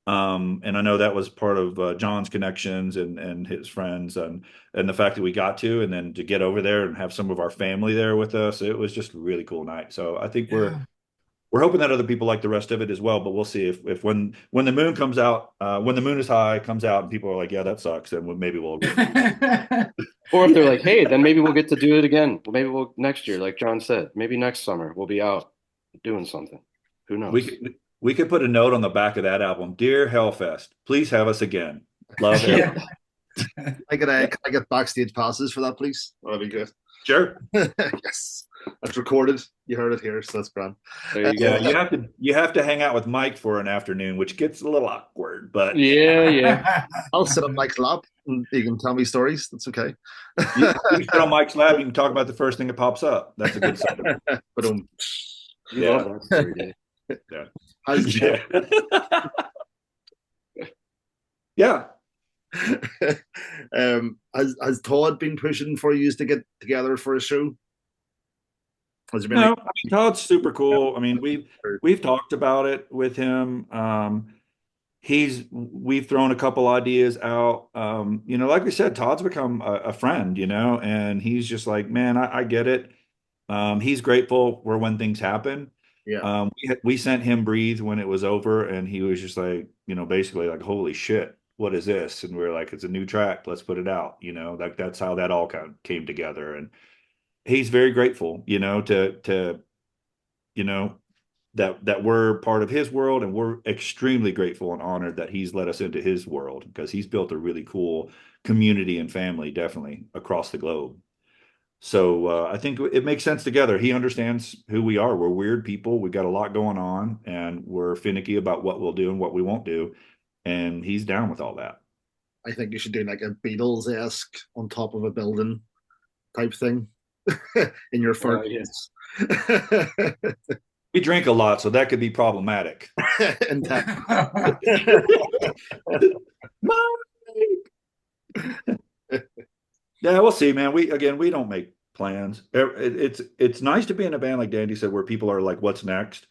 And I know that was part of John's connections and his friends and the fact that we got to and then to get over there and have some of our family there with us. It was just a really cool night. So I think we're Yeah. we're hoping that other people like the rest of it as well. But we'll see if when the moon comes out, when the moon is high comes out, and people are like, yeah, that sucks, and maybe we'll go. Or if they're like, hey, then maybe we'll get to do it again. Well, maybe we'll next year, like John said, maybe next summer we'll be out doing something. Who knows? We could put a note on the back of that album, Dear Hellfest, please have us again. Love it. Yeah. Can I get backstage passes for that, please? That'd be good. Sure. Yes, that's recorded. You heard it here, so that's grand. There you Yeah, go. you have to hang out with Mike for an afternoon, which gets a little awkward, but Yeah. I'll sit on Mike's lap and you can tell me stories. That's okay. you sit on Mike's lap, you can talk about the first thing that pops up. That's a good sign. But You Yeah. love that story, Dave. Yeah. has, Yeah. Yeah. has Todd been pushing for you to get together for a show? Has there been No, like, I mean, Todd's super cool. I mean, we've talked about it with him. We've thrown a couple ideas out. Like we said, Todd's become a friend, and he's just like, man, I get it. He's grateful for when things happen. yeah, We sent him Breathe when it was over, and he was just like, basically like, holy shit, what is this? And we are like, it's a new track, let's put it out. Like that's how that all kind of came together. And he's very grateful, to you know that we're part of his world, and we're extremely grateful and honored that he's let us into his world because he's built a really cool community and family, definitely across the globe. So I think it makes sense together. He understands who we are. We're weird people. We got a lot going on, and we're finicky about what we'll do and what we won't do. And he's down with all that. I think you should do like a Beatles-esque on top of a building type thing in your first. Yes. We drink a lot, so that could be problematic. Yeah, we'll see, man. We don't make plans. It's nice to be in a band like Dandy said, where people are like, "What's next?"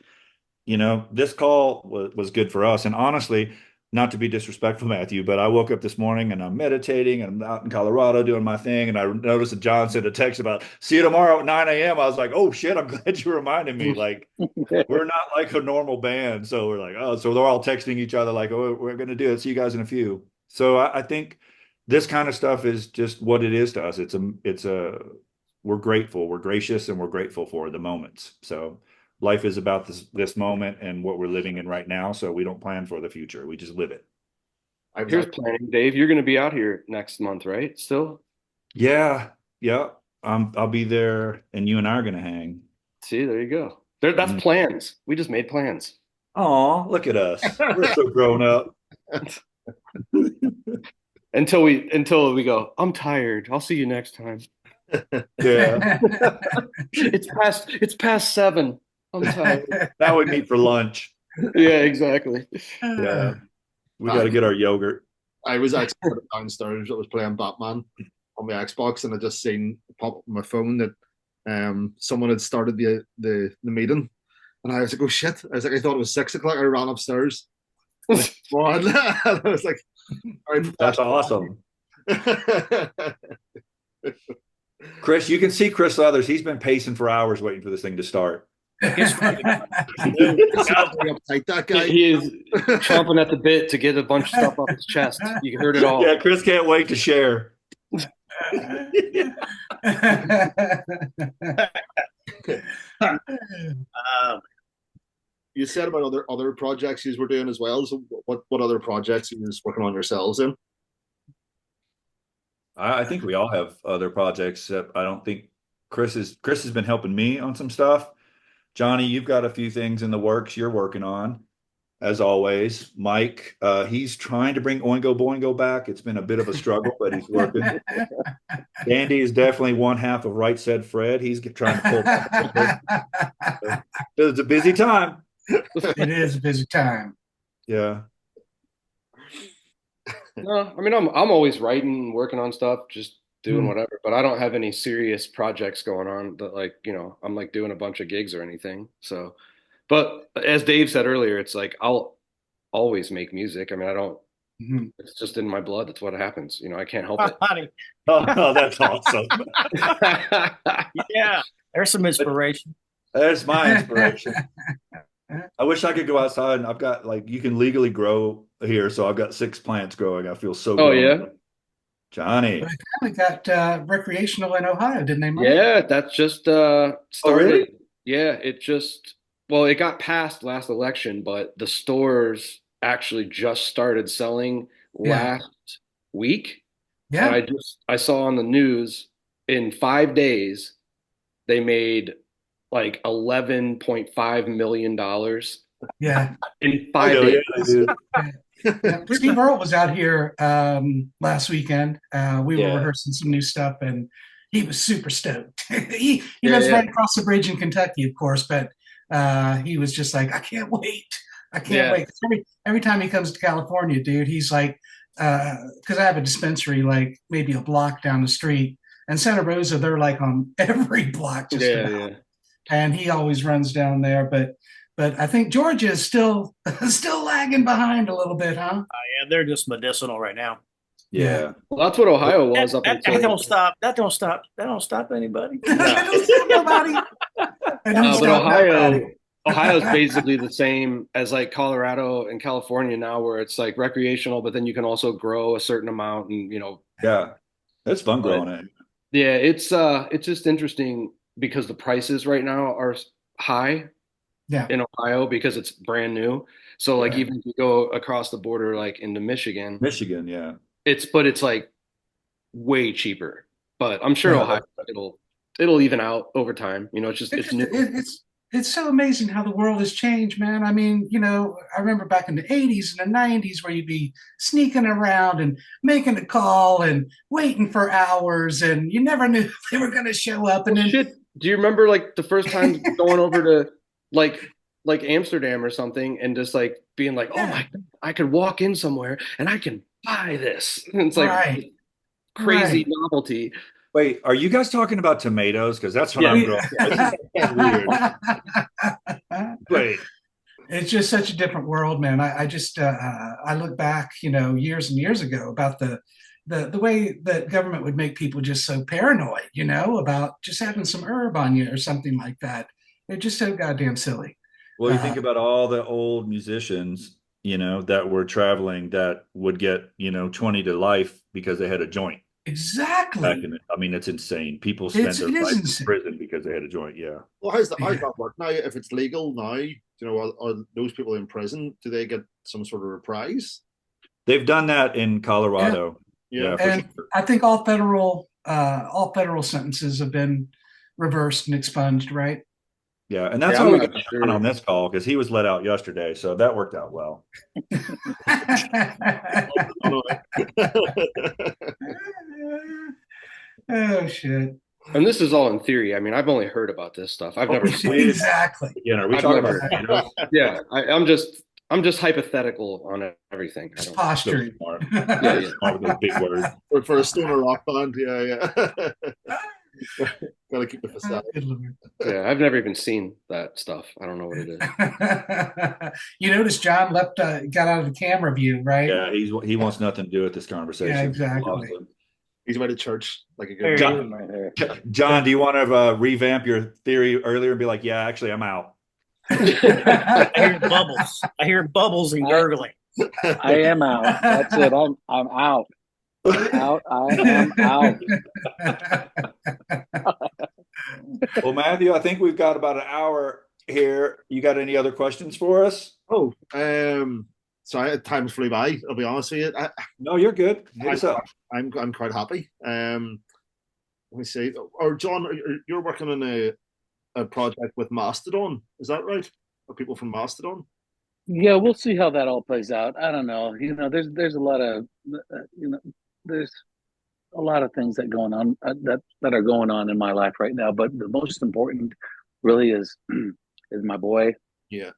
This call was good for us. And honestly, not to be disrespectful, Matthew, but I woke up this morning and I'm meditating and I'm out in Colorado doing my thing. And I noticed that John sent a text about, see you tomorrow at 9 a.m. I was like, oh shit, I'm glad you reminded me. Like, we're not like a normal band. So we're like, oh, so they're all texting each other like, oh, we're going to do it. See you guys in a few. So I think this kind of stuff is just what it is to us. We're grateful, we're gracious, and we're grateful for the moments. So life is about this moment and what we're living in right now. So we don't plan for the future. We just live it. Here's planning, Dave. You're going to be out here next month, right? Still? Yeah. Yeah. I'll be there and you and I are going to hang. See, there you go. That's plans. We just made plans. Oh, look at us. We're so grown up. Until we go, I'm tired. I'll see you next time. Yeah. It's past 7. I'm tired. Now we meet for lunch. Yeah, exactly. Yeah. We got to get our yogurt. I was actually downstairs. I was playing Batman on my Xbox, and I just seen pop up on my phone that someone had started the meeting, and I was like, "Oh shit!" I was like, "I thought it was 6 o'clock." I ran upstairs. I was like, "That's awesome." Chris, you can see Chris Leathers. He's been pacing for hours waiting for this thing to start. That guy. He is chomping at the bit to get a bunch of stuff off his chest. You heard it all. Yeah, Chris can't wait to share. you said about other projects you were doing as well. So what other projects are you just working on yourselves in? I think we all have other projects. I don't think Chris has been helping me on some stuff. Johnny, you've got a few things in the works you're working on, as always. Mike, he's trying to bring Oingo Boingo back. It's been a bit of a struggle, but he's working. Andy is definitely one half of Right Said Fred. He's trying to pull back. It's a busy time. It is a busy time. Yeah. No, I mean I'm always writing, working on stuff, just doing whatever. But I don't have any serious projects going on that like I'm like doing a bunch of gigs or anything. So, but as Dave said earlier, it's like I'll always make music. I mean I don't. Mhm. It's just in my blood. That's what happens. I can't help it. Honey, Oh, that's awesome. yeah, there's some inspiration. There's my inspiration. I wish I could go outside and I've got like you can legally grow here, so I've got 6 plants growing. I feel so Oh grown. yeah, Johnny. But they finally got recreational in Ohio, didn't they, Mike? yeah. That just Oh, started. really? Yeah, it got passed last election, but the stores actually just started selling Yeah. last week. And Yeah. I saw on the news in 5 days they made like $11.5 million Yeah. in I 5 days. yeah, dude. Yeah. Steve Earle was out here last weekend. We were Yeah. rehearsing some new stuff, and he was super stoked. He Yeah, lives yeah, right across the bridge in Kentucky, of course, but he was just like, I can't wait. I can't yeah, wait. Every time he comes to California, dude, he's like, because I have a dispensary like maybe a block down the street, and Santa Rosa, they're like on every block just yeah, about. yeah. And he always runs down there, but I think Georgia is still still lagging behind a little bit, huh? Yeah, they're just medicinal right now. Yeah. Well, that's what Ohio That, was up that, that until. don't stop. That don't stop. That don't stop anybody. That don't stop nobody. That don't But stop nobody. Ohio's basically the same as like Colorado and California now, where it's like recreational, but then you can also grow a certain amount, and Yeah. It's fun But growing it. yeah, it's just interesting because the prices right now are high Yeah, in Ohio because it's brand new. So like Yeah. even if you go across the border like into Michigan, Michigan, yeah. it's like way cheaper. But I'm sure Yeah. Ohio it'll even out over time. It's just it's it's just new. it's so amazing how the world has changed, man. I mean, I remember back in the '80s and the '90s where you'd be sneaking around and making a call and waiting for hours, and you never knew if they were going to show up. And Well, then, shit. Do you remember like the first time going over to like like Amsterdam or something and just like being like, oh yeah, my God, I could walk in somewhere and I can buy this. And it's like right, crazy right. novelty. Wait, are you guys talking about tomatoes? Because that's what Yeah. I'm growing. It's weird. Wait. It's just such a different world, man. I just I look back, years and years ago about the way that government would make people just so paranoid, about just having some herb on you or something like that. They're just so goddamn silly. Well, you Uh, think about all the old musicians, that were traveling that would get, 20 to life because they had a joint back exactly. in it. I mean, it's insane. People spent It their is life in insane. prison because they had a joint. Yeah. Well, how's that work now? If it's legal now, are those people in prison? Do they get some sort of reprise? They've done that in Yeah, Colorado. Yeah. Yeah, for and sure. I think all federal sentences have been reversed and expunged, right? Yeah. And that's Yeah, how I'm we not got John on sure. this call because he was let out yesterday. So that worked out well. Oh shit. And this is all in theory. I mean, I've only heard about this stuff. I've never seen it. Exactly. Again, are we I've talking never. about tomatoes? Yeah, I'm just hypetical on everything. I Just don't. So posturing. smart. Yeah, So yeah. smart with those big words. For a stoner rock band, yeah, yeah. Gotta keep the facade. Good Lord. Yeah, I've never even seen that stuff. I don't know what it is. You notice John left, got out of the camera view, right? Yeah, he wants nothing to do with this Yeah, conversation. exactly. He's went to church like a There good he guy. is. John, Right there. John, do you want to revamp your theory earlier and be like, yeah, actually, I'm out. I hear bubbles. I hear bubbles and gurgling. I am out. That's it. I'm out. Out. I am out. Well, Matthew, I think we've got about an hour here. You got any other questions for us? Oh, sorry, time's flew by. I'll be honest with you. No, you're good. Hit us up. I'm quite happy. Let me see. Or John, you're working on a project with Mastodon. Is that right? Or people from Mastodon? Yeah, we'll see how that all plays out. I don't know. There's a lot of there's a lot of things that going on that are going on in my life right now. But the most important, really, is is my boy. Yeah.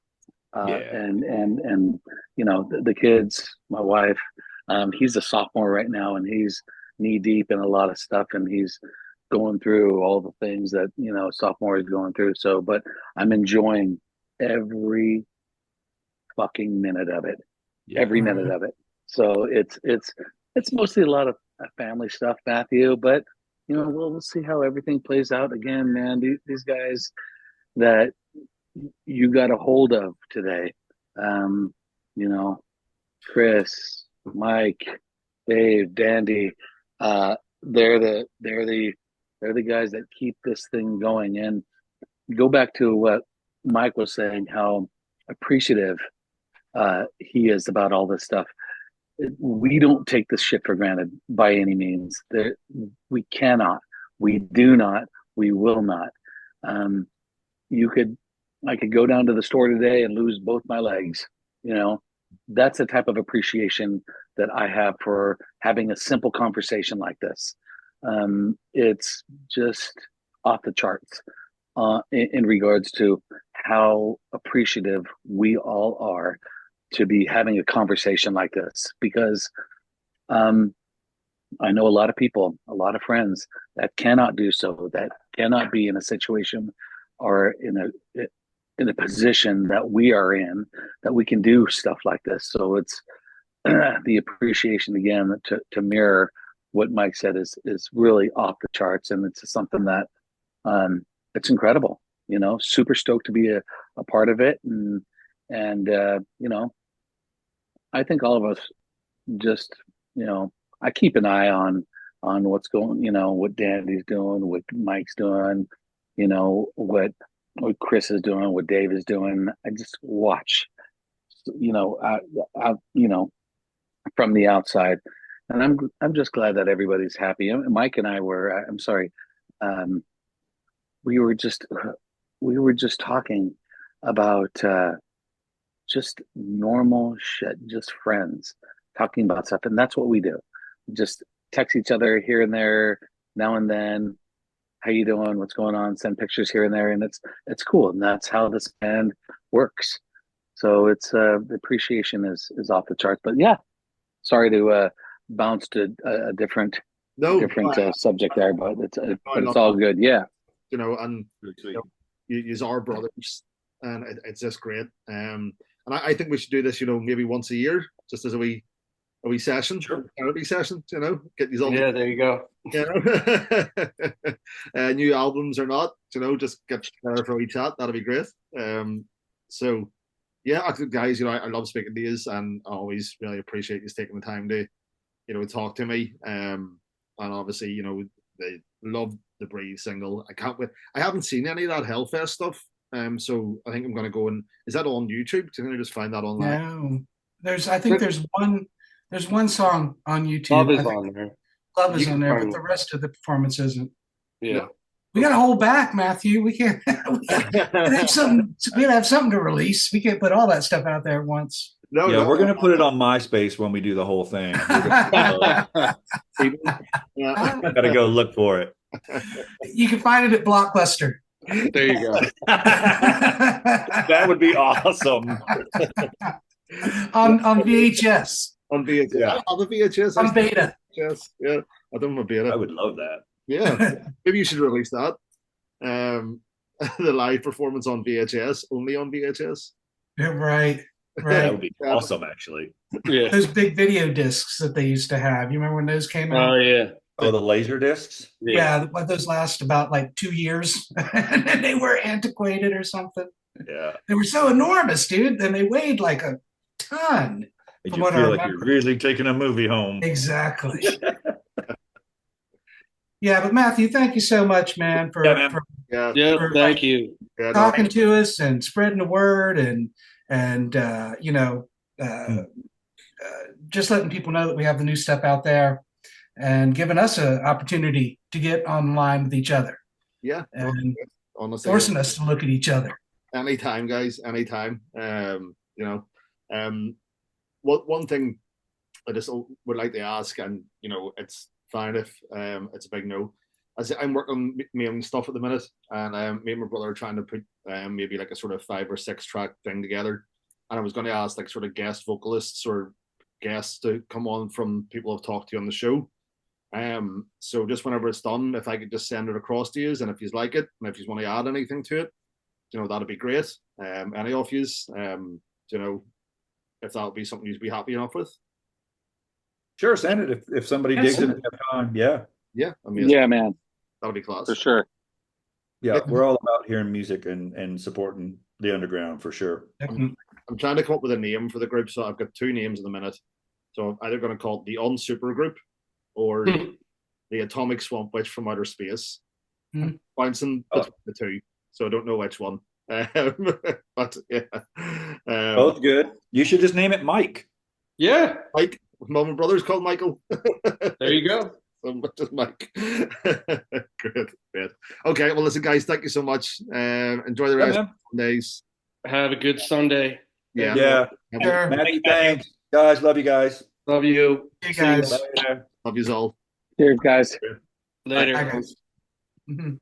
And the kids, my wife. He's a sophomore right now, and he's knee deep in a lot of stuff, and he's going through all the things that sophomore is going through. So, but I'm enjoying every fucking minute of it, every minute of it. So it's mostly a lot of family stuff, Matthew. But we'll see how everything plays out. Again, man, these guys that you got a hold of today, um, you know, Chris, Mike, Dave, Dandy, they're the guys that keep this thing going. And go back to what Mike was saying, how appreciative he is about all this stuff. We don't take this shit for granted by any means. We cannot, we do not, we will not. Um, I could go down to the store today and lose both my legs. That's the type of appreciation that I have for having a simple conversation like this. It's just off the charts in regards to how appreciative we all are to be having a conversation like this, because I know a lot of people, a lot of friends that cannot do so, that cannot be in a situation or in a position that we are in, that we can do stuff like this. So it's the appreciation again to mirror what Mike said is really off the charts, and it's something that it's incredible. Super stoked to be a part of it, and I think all of us just I keep an eye on what's going, what Dandy's doing, what Mike's doing, what Chris is doing, what Dave is doing. I just watch, I from the outside, and I'm just glad that everybody's happy. And Mike and I were, I'm sorry, um, we were just talking about just normal shit, just friends talking about stuff, and that's what we do. Just text each other here and there, now and then. How you doing? What's going on? Send pictures here and there, and it's cool, and that's how this band works. So it's the appreciation is off the charts. But yeah, sorry to bounce to a different No, subject there, but it's no, all good. Yeah, and you are brothers, and it's just great. And I think we should do this, maybe once a year, just as a wee session, therapy session. Get these all. Yeah, there you go. New albums or not, just get together for a wee chat. That'd be great. So yeah, guys, I love speaking to you, and I always really appreciate you taking the time to, talk to me. And obviously, they love the Breathe single. I can't wait. I haven't seen any of that Hellfest stuff. So I think I'm going to go and is that on YouTube? Can I just find that online? No, I think there's one song on YouTube. Love is on there. Love is on there, but the rest of the performance isn't. Yeah. We got to hold back, Matthew. We can't. We have something. We have something to release. We can't put all that stuff out there at once. No, we're going to put it on MySpace when we do the whole thing. Got to go look for it. You can find it at Blockbuster. There you go. That would be awesome. on VHS. On VHS. Yeah. On the VHS. On beta. Yes. Yeah. I don't have a beta. I would love that. Yeah. Maybe you should release that. The live performance on VHS, only on VHS. Yeah, right. That would be awesome, actually. Yeah. Those big video discs that they used to have. You remember when those came out? Oh yeah. Oh, the laser discs? Yeah, those last about like 2 years, and then they were antiquated or something. Yeah. They were so enormous, dude. And they weighed like a ton. And you feel like you're really taking a movie home. Exactly. Yeah, but Matthew, thank you so much, man, for Yeah. Yeah, for thank you. Yeah. No. talking to us and spreading the word and uh, just letting people know that we have the new stuff out there and giving us an opportunity to get online with each other Yeah. No, and honestly, forcing us to look at each other. anytime, guys. Anytime. Um, what one thing I just would like to ask, and it's fine if it's a big no. As I'm working on my own stuff at the minute, and me and my brother are trying to put maybe like a sort of 5 or 6 track thing together. And I was going to ask like sort of guest vocalists or guests to come on from people I've talked to on the show. So just whenever it's done, if I could just send it across to you, and if you like it, and if you want to add anything to it, that'd be great. Any of you, if that would be something you'd be happy enough with. Sure, send it if somebody Yeah, digs it send and have time. Yeah, Yeah, amazing. Yeah, man, That'll be class. for sure. yeah, we're all about hearing music and supporting the underground for sure. I'm trying to come up with a name for the group, so I've got 2 names in the minute. So I'm either going to call it the Unsuper Group or the Atomic Swamp Witch from Outer Space. I'm bouncing between the two, so I don't know which one. But yeah, Both good. You should just name it Mike. Yeah, Mike, mom and brother's called Michael. there you go. So just Mike. Great. Okay, well, listen, guys, thank you so much. Enjoy the rest of the days. Have a good Sunday. Yeah. Yeah. Sure. Maddie, thanks. Guys, love you guys. Love you. Hey, See you guys. Later. Love you all. Cheers, guys. later. Bye, guys. Mhm.